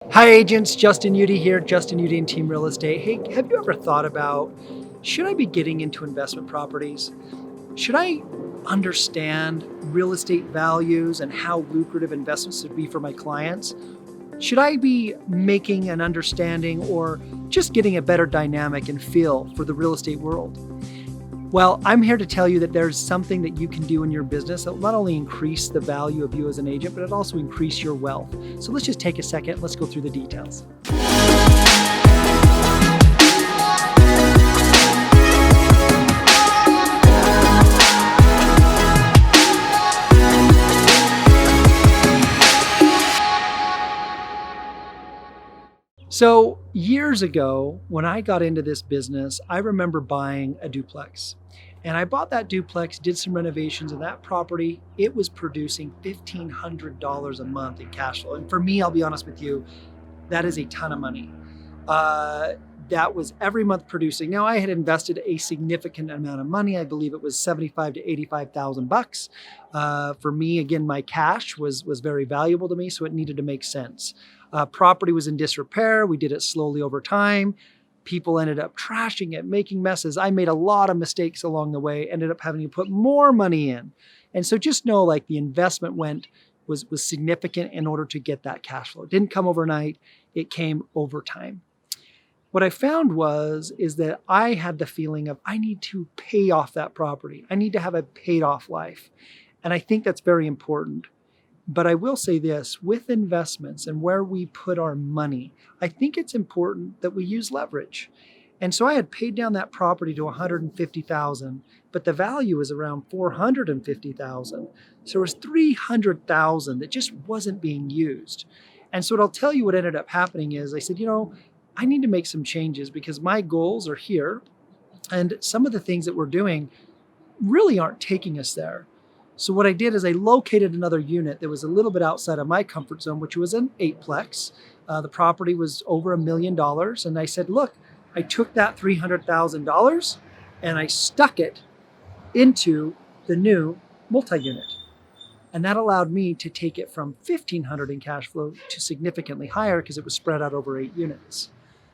Hi agents, Justin Udy here, Justin Udy and Team Real Estate. Hey, have you ever thought about, should I be getting into investment properties? Should I understand real estate values and how lucrative investments would be for my clients? Should I be making an understanding or just getting a better dynamic and feel for the real estate world? Well, I'm here to tell you that there's something that you can do in your business that will not only increase the value of you as an agent, but it also increase your wealth. So let's just take a second. Let's go through the details. So years ago, when I got into this business, I remember buying a duplex. And I bought that duplex, did some renovations in that property. It was producing $1,500 a month in cash flow. And for me, I'll be honest with you, that is a ton of money. That was every month producing. Now I had invested a significant amount of money. I believe it was 75 to 85,000 bucks. For me, again, my cash was very valuable to me, so it needed to make sense. Property was in disrepair. We did it slowly over time. People ended up trashing it, making messes. I made a lot of mistakes along the way, ended up having to put more money in. And so just know like the investment was significant in order to get that cash flow. It didn't come overnight. It came over time. What I found is that I had the feeling of I need to pay off that property. I need to have a paid off life. And I think that's very important. But I will say this, with investments and where we put our money, I think it's important that we use leverage. And so I had paid down that property to $150,000, but the value was around $450,000. So it was $300,000 that just wasn't being used. And so what I'll tell you what ended up happening is I said, I need to make some changes because my goals are here. And some of the things that we're doing really aren't taking us there. So what I did is I located another unit that was a little bit outside of my comfort zone, which was an eightplex. The property was over $1 million. And I said, look, I took that $300,000 and I stuck it into the new multi-unit. And that allowed me to take it from $1,500 in cash flow to significantly higher because it was spread out over 8 units.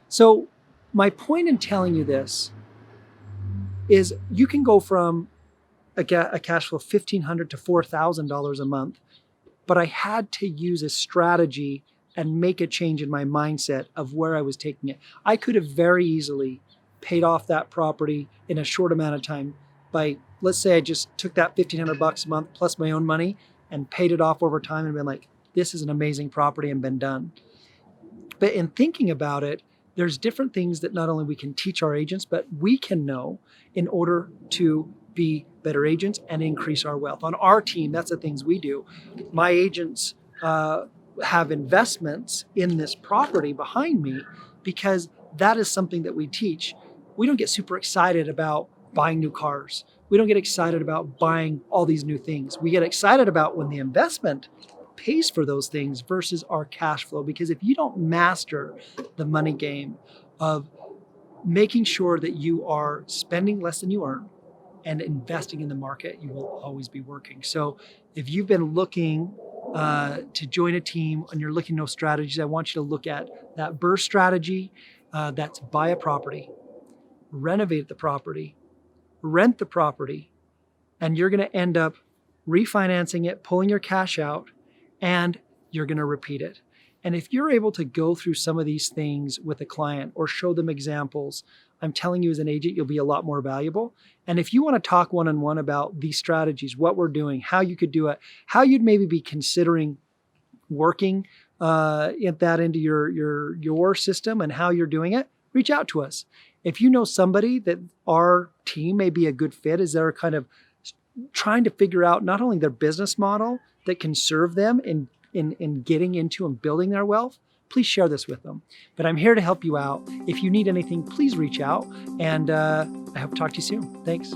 So my point in telling you this is you can go from a cash flow of $1,500 to $4,000 a month, but I had to use a strategy and make a change in my mindset of where I was taking it. I could have very easily paid off that property in a short amount of time by, let's say I just took that $1,500 a month plus my own money and paid it off over time and been like, this is an amazing property and been done. But in thinking about it, there's different things that not only we can teach our agents, but we can know in order to be better agents and increase our wealth. On our team, that's the things we do. My agents have investments in this property behind me because that is something that we teach. We don't get super excited about buying new cars. We don't get excited about buying all these new things. We get excited about when the investment pays for those things versus our cash flow. Because if you don't master the money game of making sure that you are spending less than you earn and investing in the market, you will always be working. So if you've been looking to join a team and you're looking at those strategies, I want you to look at that burst strategy. That's buy a property, renovate the property, rent the property, and you're going to end up refinancing it, pulling your cash out, and you're going to repeat it. And if you're able to go through some of these things with a client or show them examples, I'm telling you as an agent, you'll be a lot more valuable. And if you want to talk one-on-one about these strategies, what we're doing, how you could do it, how you'd maybe be considering working that into your system and how you're doing it, reach out to us. If you know somebody that our team may be a good fit, as they're kind of trying to figure out not only their business model that can serve them in getting into and building their wealth, please share this with them. But I'm here to help you out. If you need anything, please reach out. And I hope to talk to you soon. Thanks.